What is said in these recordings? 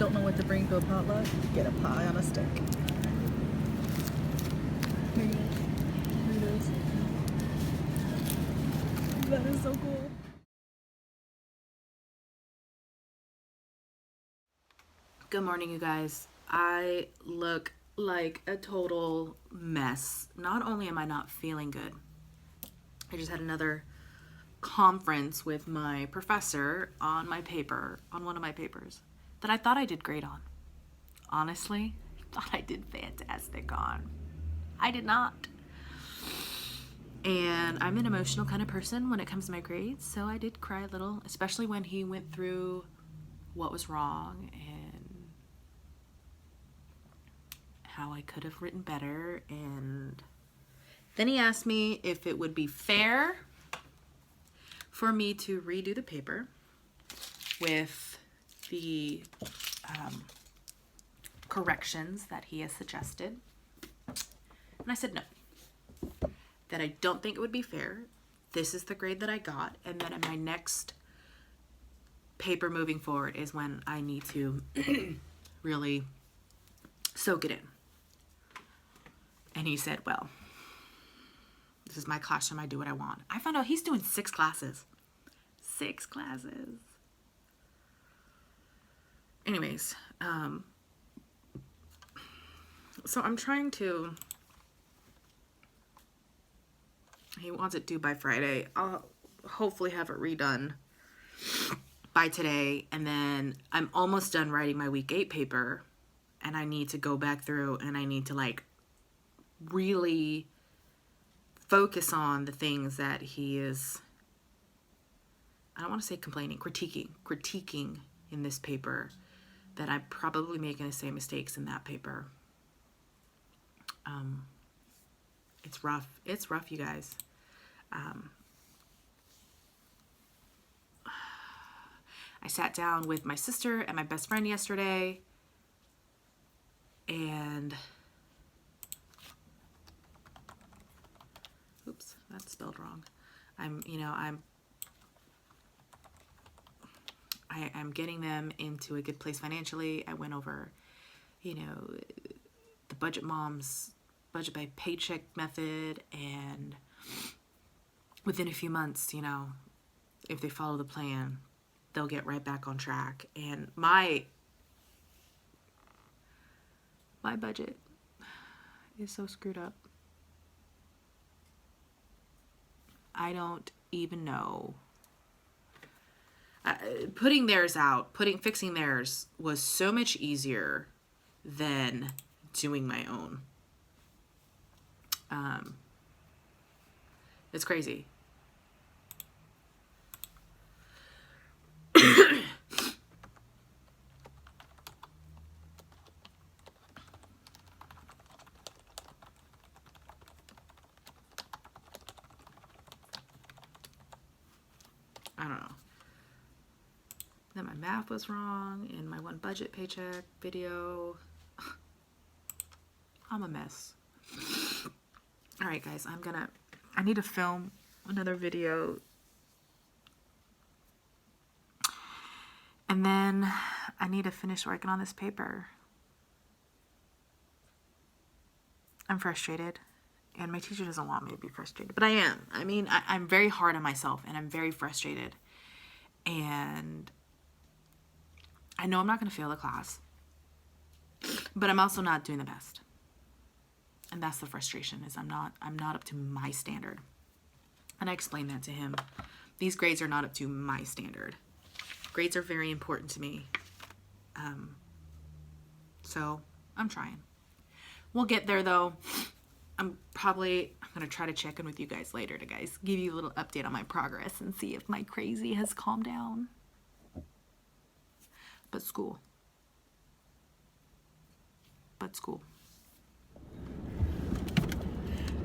don't know what to bring to a potluck, get a pie on a stick. Here it is. That is so cool. Good morning, you guys. I look like a total mess. Not only am I not feeling good, I just had another conference with my professor on my paper, on one of my papers, that I thought I did great on. Honestly, I thought I did fantastic on. I did not. And I'm an emotional kind of person when it comes to my grades, so I did cry a little, especially when he went through what was wrong and how I could have written better. And then he asked me if it would be fair for me to redo the paper with the corrections that he has suggested. And I said no, that I don't think it would be fair. This is the grade that I got, and then in my next paper moving forward is when I need to really soak it in. And he said, well, this is my classroom, I do what I want. I found out he's doing 6 classes. 6 classes. Anyways, so I'm trying to, he wants it due by Friday. I'll hopefully have it redone by today, and then I'm almost done writing my week 8 paper, and I need to go back through and I need to like really focus on the things that he is, I don't want to say complaining, critiquing in this paper, that I'm probably making the same mistakes in that paper. It's rough. It's rough, you guys. I sat down with my sister and my best friend yesterday, and oops, that's spelled wrong. I'm getting them into a good place financially. I went over, the budget mom's budget by paycheck method, and within a few months, if they follow the plan, they'll get right back on track. And my budget is so screwed up. I don't even know. Putting theirs out, fixing theirs was so much easier than doing my own. It's crazy. I don't know. Then my math was wrong in my one budget paycheck video. I'm a mess. All right, guys, I need to film another video. And then I need to finish working on this paper. I'm frustrated. And my teacher doesn't want me to be frustrated, but I am. I mean, I'm very hard on myself, and I'm very frustrated. And I know I'm not going to fail the class, but I'm also not doing the best. And that's the frustration, is I'm not up to my standard. And I explained that to him. These grades are not up to my standard. Grades are very important to me. So I'm trying. We'll get there, though. I'm going to try to check in with you guys later to give you a little update on my progress and see if my crazy has calmed down. But school.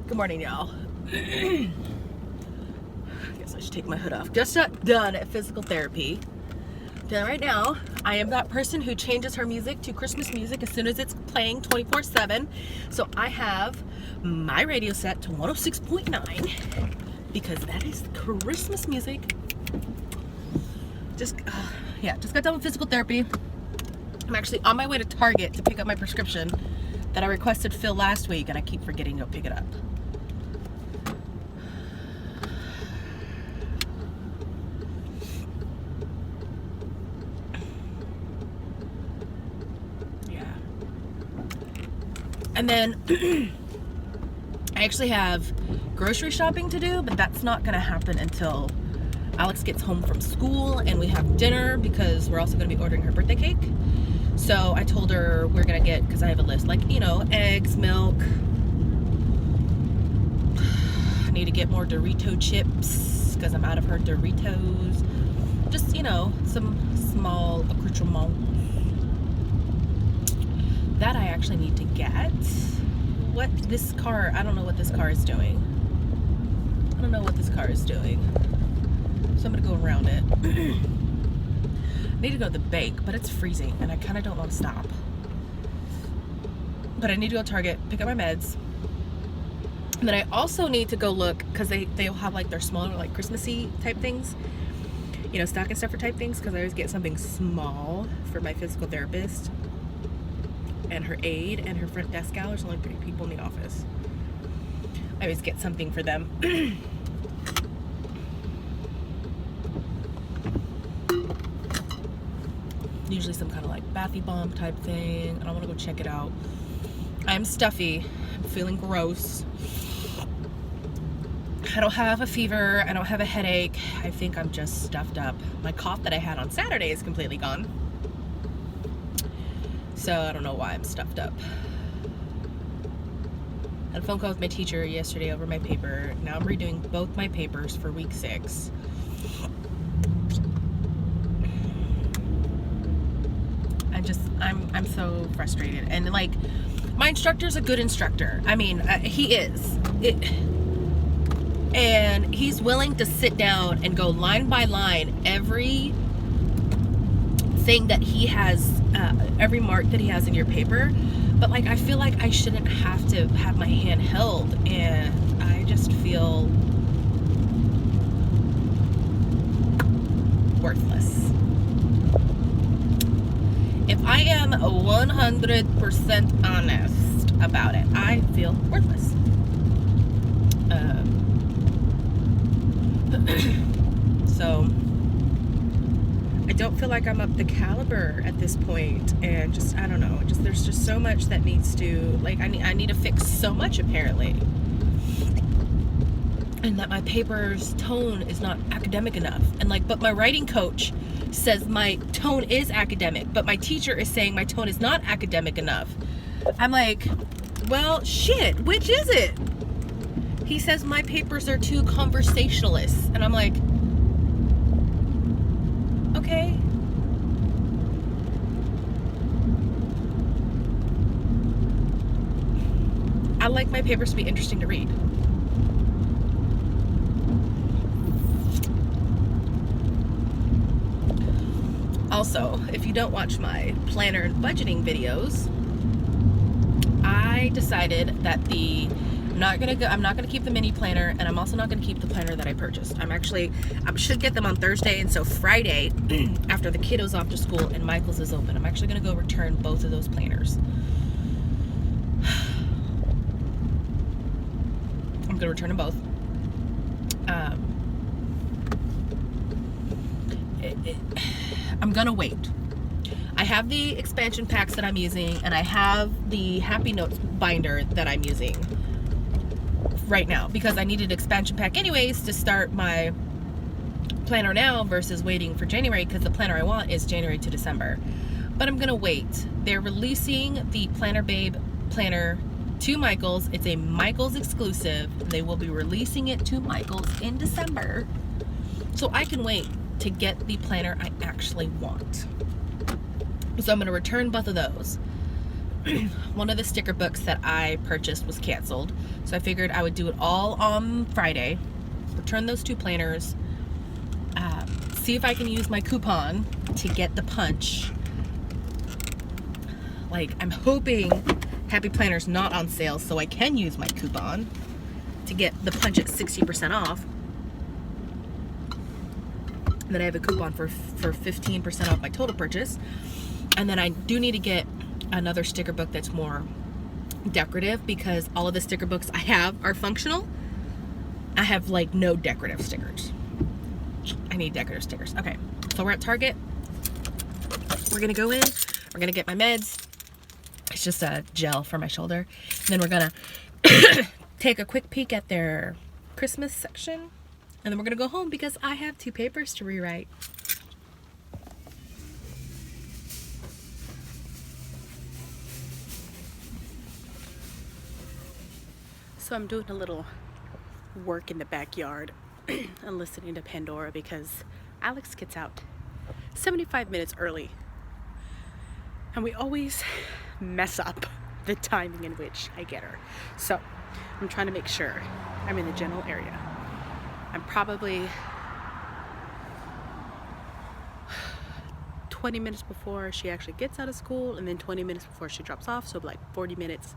Good morning, y'all. I guess I should take my hood off. Just got done at physical therapy. Done right now. I am that person who changes her music to Christmas music as soon as it's playing 24/7. So I have my radio set to 106.9 because that is Christmas music. Just got done with physical therapy. I'm actually on my way to Target to pick up my prescription that I requested fill last week, and I keep forgetting to go pick it up. Yeah. And then I actually have grocery shopping to do, but that's not going to happen until Alex gets home from school and we have dinner, because we're also going to be ordering her birthday cake. So I told her we're going to get, because I have a list, like, you know, eggs, milk. I need to get more Dorito chips because I'm out of her Doritos. Just, you know, some small accoutrements that I actually need to get. What this car, I don't know what this car is doing. I don't know what this car is doing. So I'm gonna go around it. I need to go to the bank, but it's freezing and I kind of don't want to stop. But I need to go to Target, pick up my meds. And then I also need to go look, because they'll have like their smaller, like Christmassy type things, you know, stocking stuffer type things, because I always get something small for my physical therapist and her aide and her front desk gal. There's only 3 people in the office. I always get something for them. Usually some kind of like bathy bomb type thing. I want to go check it out. I'm stuffy. I'm feeling gross. I don't have a fever. I don't have a headache. I think I'm just stuffed up. My cough that I had on Saturday is completely gone. So I don't know why I'm stuffed up. I had a phone call with my teacher yesterday over my paper. Now I'm redoing both my papers for week 6. I'm so frustrated. And like, my instructor's a good instructor. I mean, he is. And he's willing to sit down and go line by line every thing that he has, every mark that he has in your paper. But like, I feel like I shouldn't have to have my hand held, and I just feel worthless. If I am 100% honest about it, I feel worthless. So I don't feel like I'm up the caliber at this point, and just, I don't know, just there's just so much that needs to, like, I need to fix so much apparently, and that my paper's tone is not academic enough, and like, but my writing coach says my tone is academic, but my teacher is saying my tone is not academic enough. I'm like, well, shit, which is it? He says my papers are too conversationalist, and I'm like, okay. I like my papers to be interesting to read. Also, if you don't watch my planner and budgeting videos, I decided that I'm not gonna keep the mini planner, and I'm also not gonna keep the planner that I purchased. I should get them on Thursday, and so Friday, after the kiddos off to school and Michael's is open, I'm actually gonna go return both of those planners. I'm gonna return them both. I'm gonna wait. I have the expansion packs that I'm using, and I have the Happy Notes binder that I'm using right now, because I needed an expansion pack anyways to start my planner now versus waiting for January, because the planner I want is January to December. But I'm gonna wait. They're releasing the Planner Babe planner to Michael's. It's a Michael's exclusive. They will be releasing it to Michael's in December, so I can wait to get the planner I actually want. So I'm gonna return both of those. One of the sticker books that I purchased was canceled, so I figured I would do it all on Friday, return those 2 planners, see if I can use my coupon to get the punch. Like, I'm hoping Happy Planner's not on sale, so I can use my coupon to get the punch at 60% off. And then I have a coupon for 15% off my total purchase. And then I do need to get another sticker book that's more decorative, because all of the sticker books I have are functional. I have like no decorative stickers. I need decorative stickers. Okay, so we're at Target. We're gonna go in, we're gonna get my meds. It's just a gel for my shoulder. And then we're gonna take a quick peek at their Christmas section. And then we're gonna go home because I have 2 papers to rewrite. So I'm doing a little work in the backyard and listening to Pandora because Alex gets out 75 minutes early. And we always mess up the timing in which I get her. So I'm trying to make sure I'm in the general area. I'm probably 20 minutes before she actually gets out of school, and then 20 minutes before she drops off, so like 40 minutes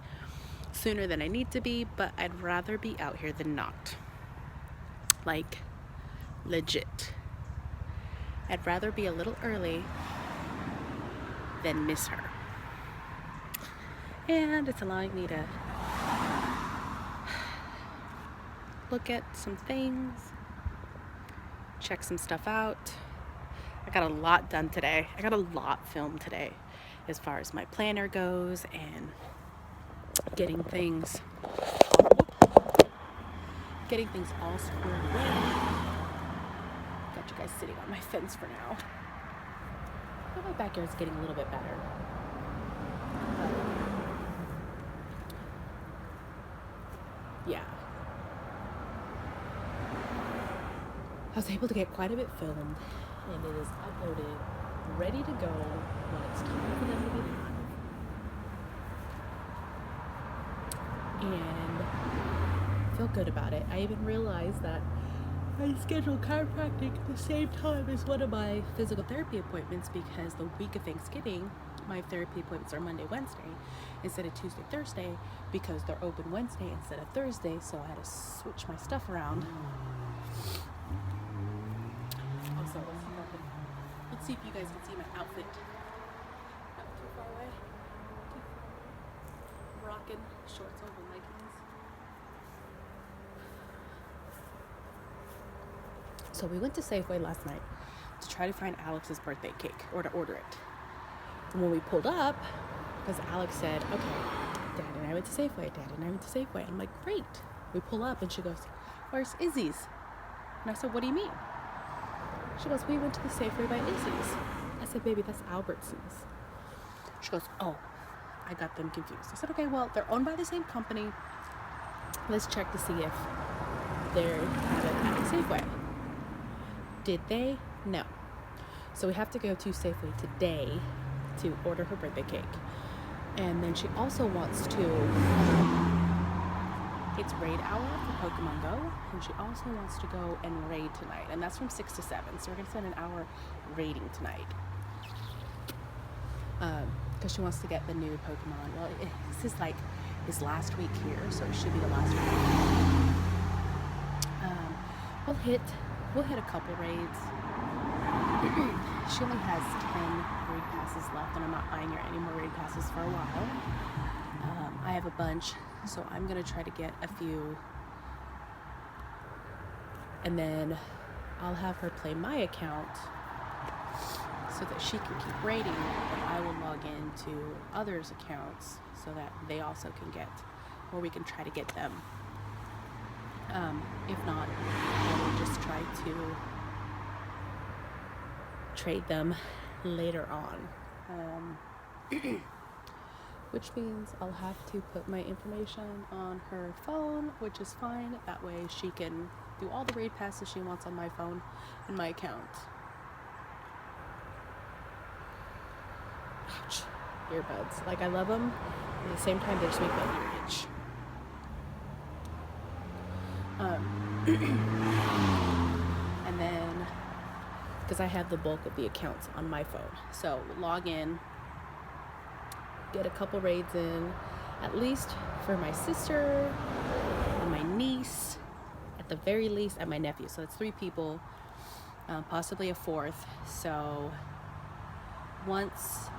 sooner than I need to be, but I'd rather be out here than not. Like, legit. I'd rather be a little early than miss her. And it's allowing me to look at some things, check some stuff out. I got a lot done today. I got a lot filmed today as far as my planner goes and getting things all squared away. Got you guys sitting on my fence for now. But my backyard's getting a little bit better. Yeah. I was able to get quite a bit filmed, and it is uploaded, ready to go when it's time for them to be live. And I feel good about it. I even realized that I scheduled chiropractic at the same time as one of my physical therapy appointments, because the week of Thanksgiving, my therapy appointments are Monday, Wednesday, instead of Tuesday, Thursday, because they're open Wednesday instead of Thursday, so I had to switch my stuff around. Also, let's see if you guys can see my outfit. Not too far away. Rocking shorts over leggings. So we went to Safeway last night to try to find Alex's birthday cake, or to order it. And when we pulled up, because Alex said, okay, Dad and I went to Safeway, Dad and I went to Safeway. I'm like, great. We pull up and she goes, where's Izzy's? And I said, what do you mean? She goes, we went to the Safeway by Izzy's. I said, baby, that's Albertsons. She goes, oh, I got them confused. I said, okay, well, they're owned by the same company. Let's check to see if they're kind of at the Safeway. Did they? No. So we have to go to Safeway today to order her birthday cake. And then she also wants to, it's raid hour for Pokemon Go, and she also wants to go and raid tonight, and that's from 6 to 7, so we're going to spend an hour raiding tonight. Because she wants to get the new Pokemon. Well, this is like his last week here, so it should be the last week. We'll hit a couple raids. She only has 10 raid passes left, and I'm not buying her any more raid passes for a while. I have a bunch, so I'm going to try to get a few, and then I'll have her play my account so that she can keep raiding, and I will log into others' accounts so that they also can get, or we can try to get them. If not, we'll just try to trade them later on. Which means I'll have to put my information on her phone, which is fine. That way she can do all the raid passes she wants on my phone and my account. Ouch. Earbuds. Like, I love them. At the same time, they just make my ear itch. And then, because I have the bulk of the accounts on my phone, so log in, get a couple raids in, at least for my sister and my niece, at the very least, and my nephew. So it's 3 people, possibly a 4th. So once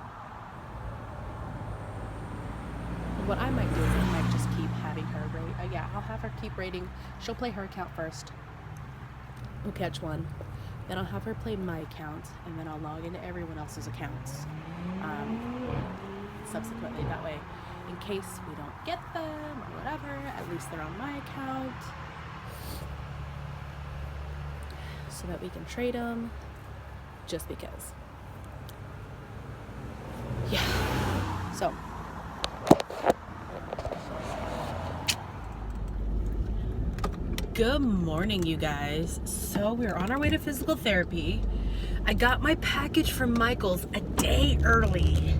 what I might do is I might just keep having her rate. Yeah, I'll have her keep rating. She'll play her account first. We'll catch one. Then I'll have her play my account, and then I'll log into everyone else's accounts subsequently. That way, in case we don't get them or whatever, at least they're on my account, so that we can trade them. Just because. Yeah. So. Good morning, you guys. So we're on our way to physical therapy. I got my package from Michael's a day early.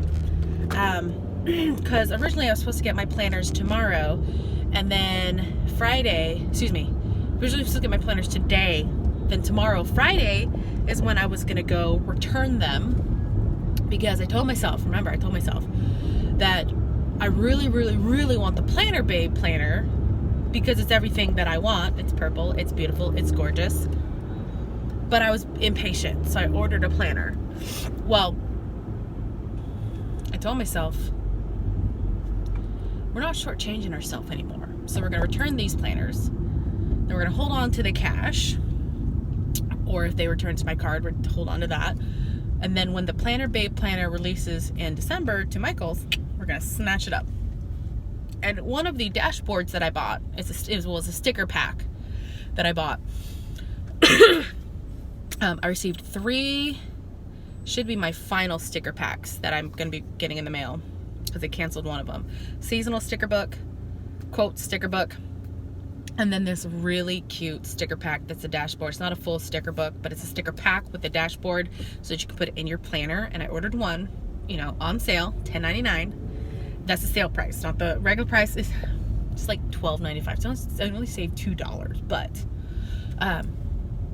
Because originally I was supposed to get my planners tomorrow, and then originally I was supposed to get my planners today, then tomorrow, Friday, is when I was gonna go return them, because I told myself that I really, really, really want the Planner Babe planner, because it's everything that I want. It's purple, it's beautiful, it's gorgeous. But I was impatient, so I ordered a planner. Well, I told myself, we're not shortchanging ourselves anymore. So we're gonna return these planners. Then we're gonna hold on to the cash. Or if they return to my card, we're hold on to that. And then when the Planner Babe planner releases in December to Michael's, we're gonna snatch it up. And one of the dashboards that I bought was a sticker pack that I bought. I received 3, should be my final sticker packs that I'm going to be getting in the mail, because I canceled one of them. Seasonal sticker book, quote sticker book, and then this really cute sticker pack that's a dashboard. It's not a full sticker book, but it's a sticker pack with a dashboard so that you can put it in your planner. And I ordered one, on sale, $10.99. That's the sale price, not the regular price. It's like $12.95. So I only saved $2, but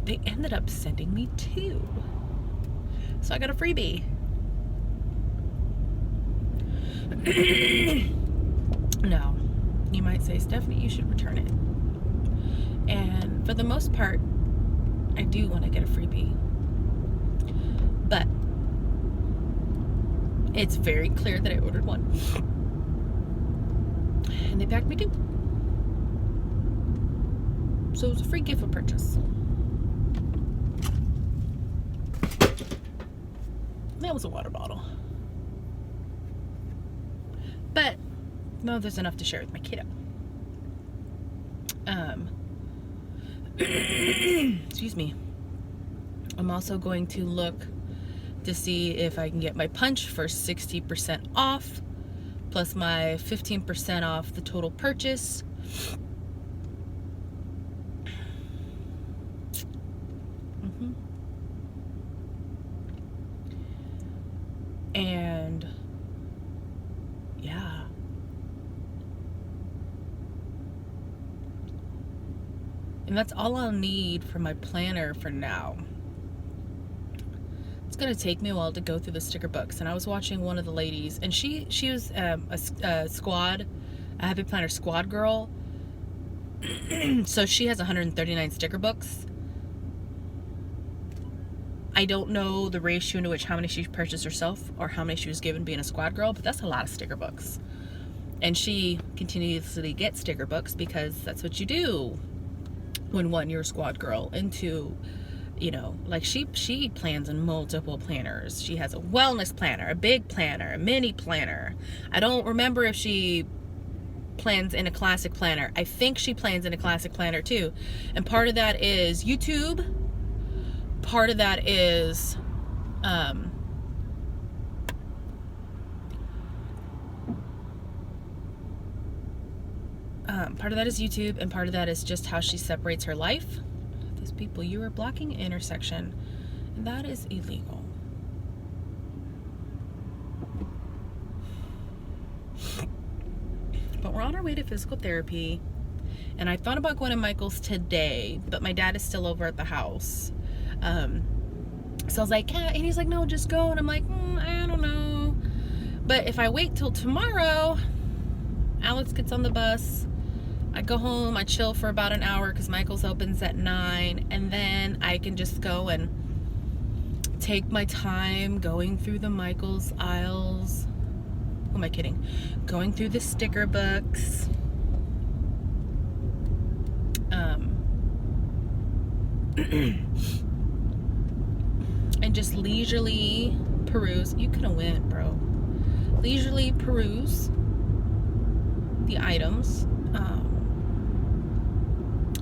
they ended up sending me 2. So I got a freebie. Now, you might say, Stephanie, you should return it. And for the most part, I do want to get a freebie. But it's very clear that I ordered one. And they packed me 2. So it was a free gift of purchase. That was a water bottle. But no, there's enough to share with my kiddo. Excuse me. I'm also going to look to see if I can get my punch for 60% off, plus my 15% off the total purchase. And yeah. And that's all I'll need for my planner for now. It's gonna take me a while to go through the sticker books. And I was watching one of the ladies, and she was a squad, a Happy Planner squad girl. So she has 139 sticker books. I don't know the ratio into which how many she purchased herself or how many she was given being a squad girl, but that's a lot of sticker books. And she continuously gets sticker books because that's what you do when, 1, you're a squad girl, and 2, like she plans in multiple planners. She has a wellness planner, a big planner, a mini planner. I don't remember if she plans in a classic planner. I think she plans in a classic planner too. And part of that is YouTube. Part of that is YouTube, and part of that is just how she separates her life. These people, you are blocking an intersection, and that is illegal. But we're on our way to physical therapy, and I thought about going to Michael's today, but my dad is still over at the house. So I was like, and he's like, no, just go. And I'm like, I don't know. But if I wait till tomorrow, Alex gets on the bus, I go home, I chill for about an hour because Michael's opens at 9, and then I can just go and take my time going through the Michael's aisles, Who am I kidding? Going through the sticker books. And just leisurely peruse. You could have went, bro. Leisurely peruse the items.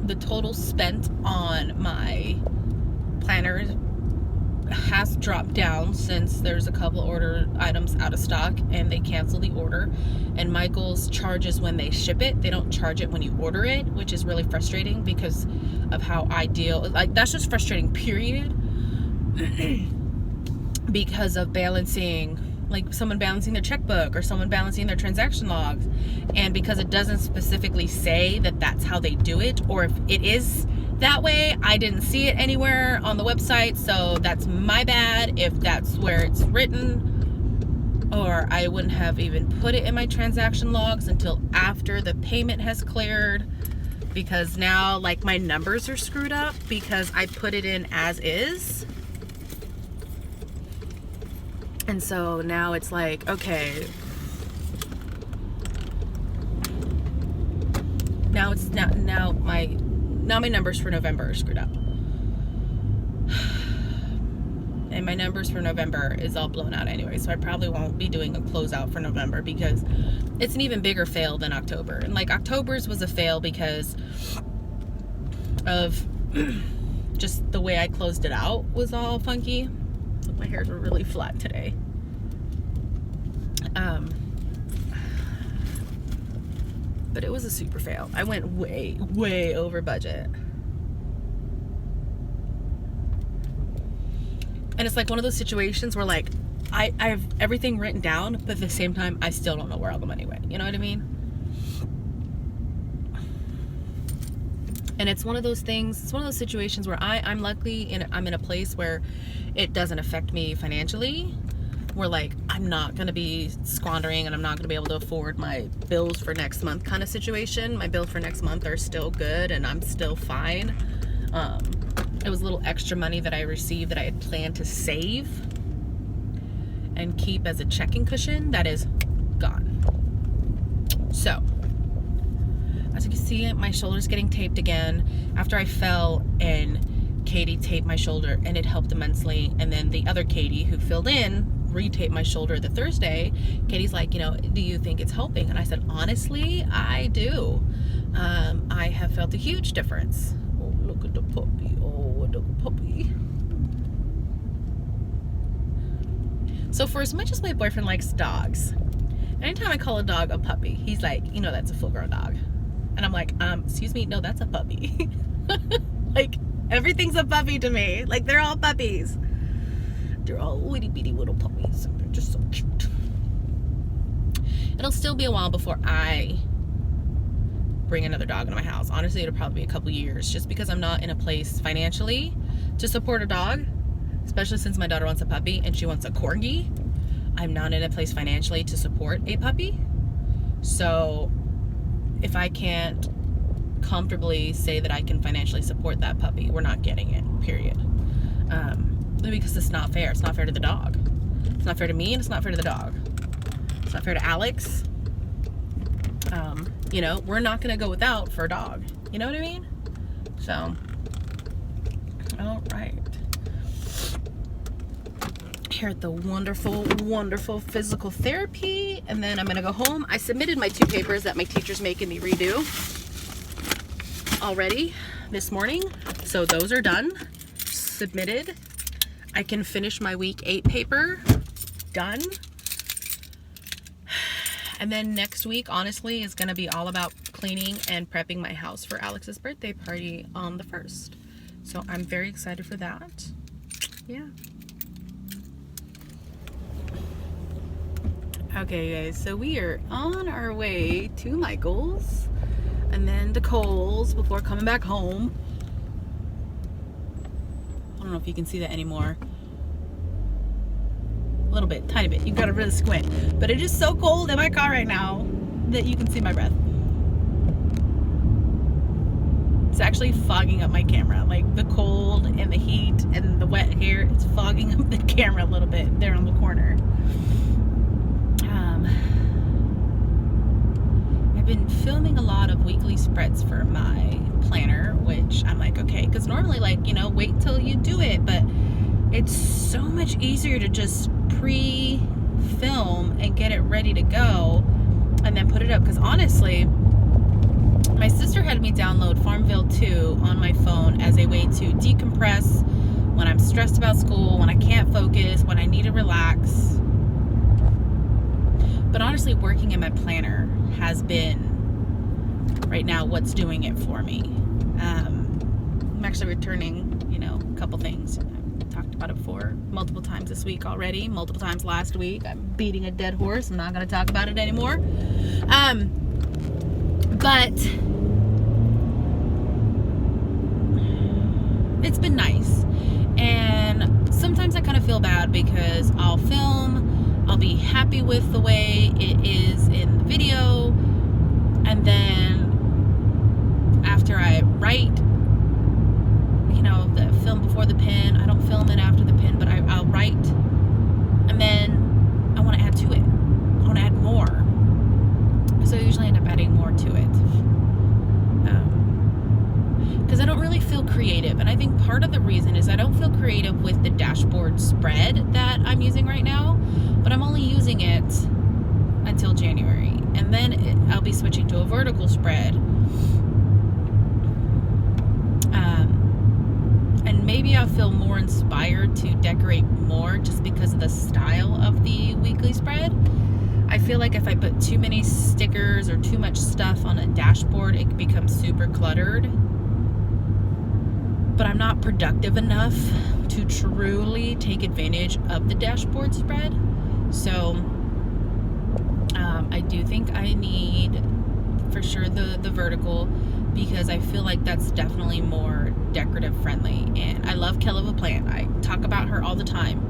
The total spent on my planner has dropped down since there's a couple order items out of stock and they cancel the order. And Michael's charges when they ship it. They don't charge it when you order it, which is really frustrating because of how I deal. Like, that's just frustrating, period. Because of balancing, like someone balancing their checkbook or someone balancing their transaction logs. And because it doesn't specifically say that that's how they do it, or if it is that way, I didn't see it anywhere on the website, so that's my bad if that's where it's written, or I wouldn't have even put it in my transaction logs until after the payment has cleared, because now like my numbers are screwed up because I put it in as is. And so now it's like, okay, now my numbers for November are screwed up. And my numbers for November is all blown out anyway, so I probably won't be doing a closeout for November because it's an even bigger fail than October. And like October's was a fail because of just the way I closed it out was all funky. My hairs were really flat today. But it was a super fail. I went way over budget. And it's like one of those situations where like I have everything written down, but at the same time I still don't know where all the money went. You know what I mean? And it's one of those things, it's one of those situations where I'm luckily I'm in a place where it doesn't affect me financially. Where like I'm not gonna be squandering and I'm not gonna be able to afford my bills for next month kind of situation. My bills for next month are still good and I'm still fine. It was a little extra money that I received that I had planned to save and keep as a checking cushion that is gone. So as you can see, my shoulder's getting taped again after I fell and Katie taped my shoulder and it helped immensely. And then the other Katie who filled in retaped my shoulder the Thursday. Katie's like, you know, do you think it's helping? And I said, honestly, I do. I have felt a huge difference. Oh, look at the puppy. Oh, look at the puppy. So for as much as my boyfriend likes dogs, anytime I call a dog a puppy, he's like, you know, that's a full-grown dog. And I'm like, excuse me, no, that's a puppy. Like, everything's a puppy to me. Like, they're all puppies. They're all itty bitty little puppies. They're just so cute. It'll still be a while before I bring another dog into my house. Honestly, it'll probably be a couple years just because I'm not in a place financially to support a dog, especially since my daughter wants a puppy and she wants a corgi. I'm not in a place financially to support a puppy. So if I can't comfortably say that I can financially support that puppy, we're not getting it, period. Because it's not fair. It's not fair to the dog. It's not fair to me, and it's not fair to the dog. It's not fair to Alex. You know, we're not going to go without for a dog. You know what I mean? So, all right. Here at the wonderful physical therapy, and then I'm going to go home. I submitted my 2 papers that my teacher's making me redo already this morning. So those are done. Submitted. I can finish my week 8 paper. Done. And then next week, honestly, is going to be all about cleaning and prepping my house for Alex's birthday party on the 1st. So I'm very excited for that. Yeah. Okay, guys, so we are on our way to Michael's and then to Kohl's before coming back home. I don't know if you can see that anymore. A little bit, tiny bit. You gotta really squint. But it is so cold in my car right now that you can see my breath. It's actually fogging up my camera. Like the cold and the heat and the wet hair, it's fogging up the camera a little bit there on the corner. it's normally like, you know, wait till you do it, but it's so much easier to just pre-film and get it ready to go and then put it up. Because honestly, my sister had me download Farmville 2 on my phone as a way to decompress when I'm stressed about school, when I can't focus, when I need to relax. But honestly, working in my planner has been right now what's doing it for me. I'm actually returning, you know, a couple things. I've talked about it before multiple times this week already, multiple times last week. I'm beating a dead horse. I'm not going to talk about it anymore. But it's been nice. And sometimes I kind of feel bad because I'll film, I'll be happy with the way it is in the video, and then after I write, you know, the film before the pen, I don't film it after the pen, but I'll write, and then I want to add to it. I want to add more. So I usually end up adding more to it. Because I don't really feel creative. And I think part of the reason is I don't feel creative with the dashboard spread that I'm using right now. But I'm only using it until January. And then I'll be switching to a vertical spread. And maybe I'll feel more inspired to decorate more just because of the style of the weekly spread. I feel like if I put too many stickers or too much stuff on a dashboard, it becomes super cluttered. But I'm not productive enough to truly take advantage of the dashboard spread. So I do think I need for sure the vertical, because I feel like that's definitely more decorative friendly. And I love Kelly Plant. I talk about her all the time.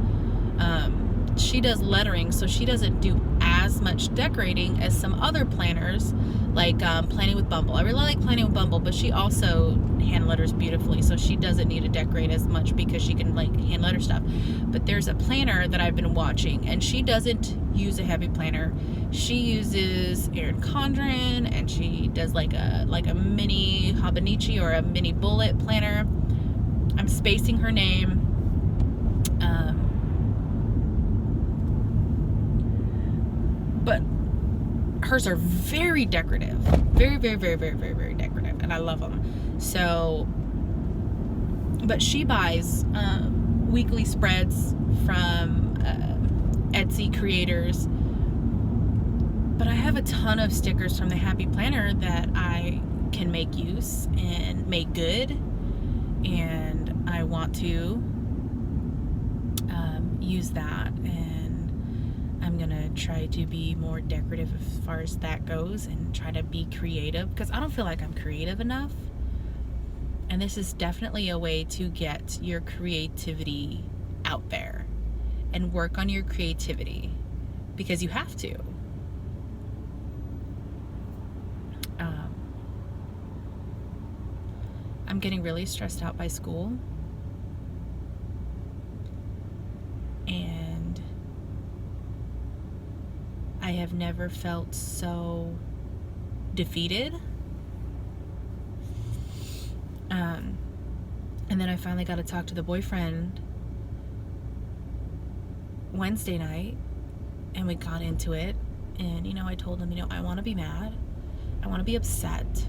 She does lettering, so she doesn't do as much decorating as some other planners, like Planning with Bumble. I really like Planning with Bumble, but she also hand letters beautifully, so she doesn't need to decorate as much because she can like hand letter stuff. But there's a planner that I've been watching, and she doesn't use a heavy planner. She uses Erin Condren, and she does like a mini Hobonichi or a mini bullet planner. I'm spacing her name. But hers are very decorative, very, very, very, very, very, very decorative, and I love them. So, but she buys weekly spreads from Etsy creators. But I have a ton of stickers from the Happy Planner that I can make use and make good, and I want to use that. And I'm gonna try to be more decorative as far as that goes and try to be creative, because I don't feel like I'm creative enough. And this is definitely a way to get your creativity out there and work on your creativity, because you have to. I'm getting really stressed out by school. And I have never felt so defeated. And then I finally got to talk to the boyfriend Wednesday night, and we got into it. And, you know, I told him, you know, I want to be mad. I want to be upset.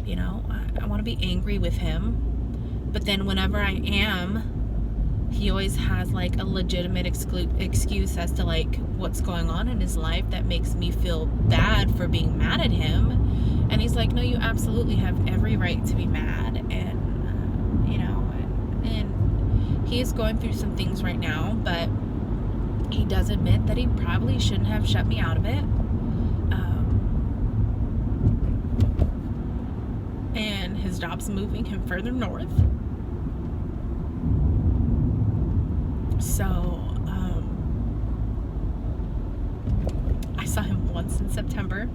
You know, I want to be angry with him. But then whenever I am, he always has like a legitimate excuse as to like what's going on in his life that makes me feel bad for being mad at him. And he's like, no, you absolutely have every right to be mad. And you know, and he is going through some things right now, but he does admit that he probably shouldn't have shut me out of it. And his job's moving him further north. So, I saw him once in September.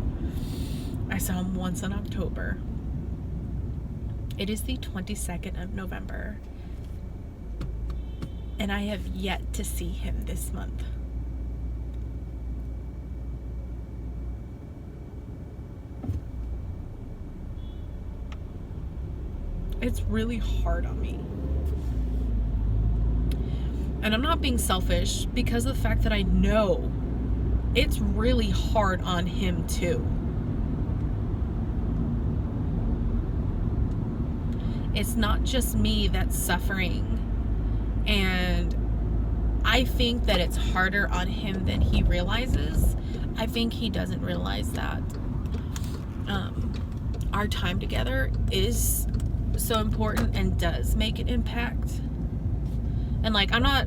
I saw him once in October. It is the 22nd of November. And I have yet to see him this month. It's really hard on me. And I'm not being selfish because of the fact that I know it's really hard on him too. It's not just me that's suffering. And I think that it's harder on him than he realizes. I think he doesn't realize that our time together is so important and does make an impact. And like, that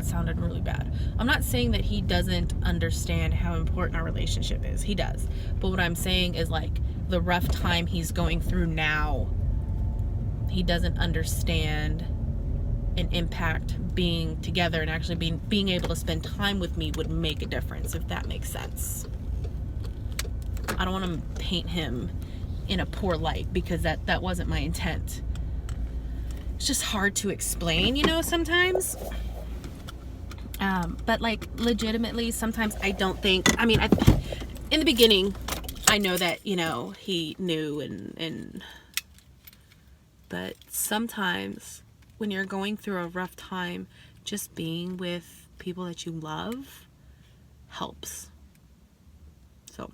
sounded really bad. I'm not saying that he doesn't understand how important our relationship is. He does. But what I'm saying is, like, the rough time he's going through now, he doesn't understand an impact being together and actually being able to spend time with me would make a difference, if that makes sense. I don't want to paint him in a poor light because that wasn't my intent. It's just hard to explain, sometimes. But like, legitimately, sometimes I don't think, in the beginning, I know that, he knew but sometimes when you're going through a rough time, just being with people that you love helps. So,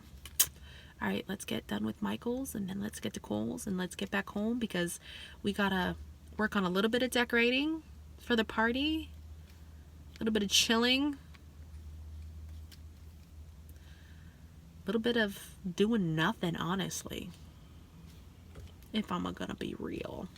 all right, let's get done with Michael's and then let's get to Cole's and let's get back home because we gotta work on a little bit of decorating for the party, a little bit of chilling, a little bit of doing nothing, honestly, if I'm gonna be real.